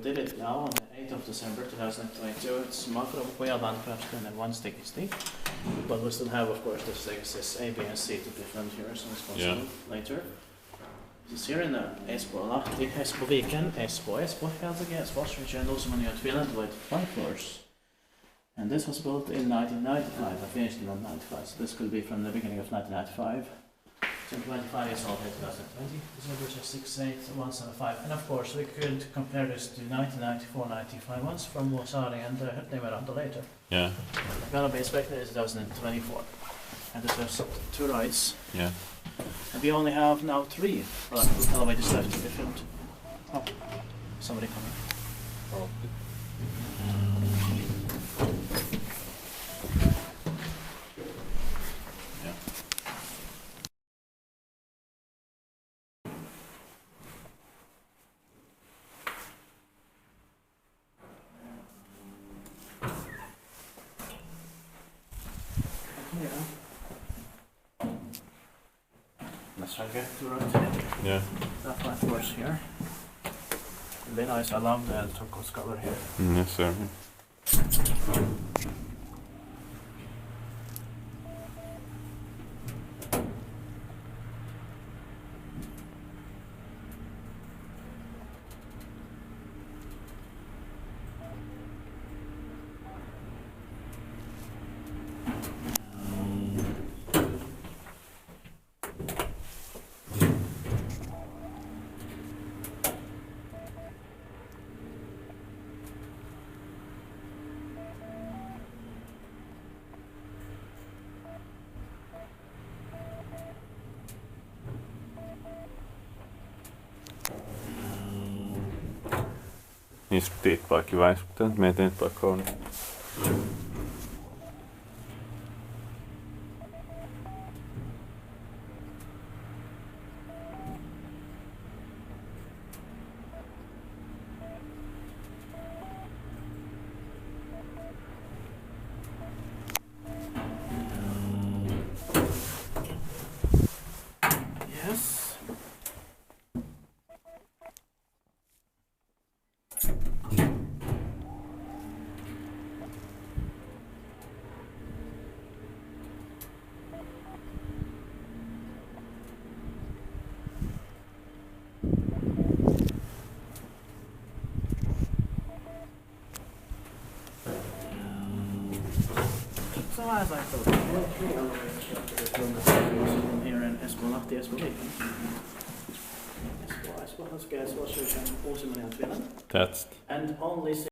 did it now on the 8th of December 2022. It's Maakravunkuja landcrafts and one sticky stick. But we still have, of course, this A, B, and C to be filmed here as soon as possible later. This is here in the Espoonlahti, Espoviken, Espoo, Helsinki, Espoo region, also in Finland with 5 floors. And this was built in 1995, I finished in 1995, so this could be from the beginning of 1995. So 25 years old in 2020, this number is 68175, and of course we could compare this to 1994-95 ones from Vuosaari and Nemeranta later. Yeah. It's gonna be inspected in 2024, and this has 2 rides. Yeah. And we only have now 3 elevators left to be filmed. Oh, somebody coming. Oh. Yeah. Let's try to get to right. Yeah. That one, of course, here. Really nice. I love the turquoise color here. Yes, sir. Niistä teet bara kiva, mutta me teet bara Kone. Yes. So as I thought, we have 3 elevators from here in Espoonlahti, Espoviken. Espoo, Helsinki, Espoo region, also in Finland. That's And only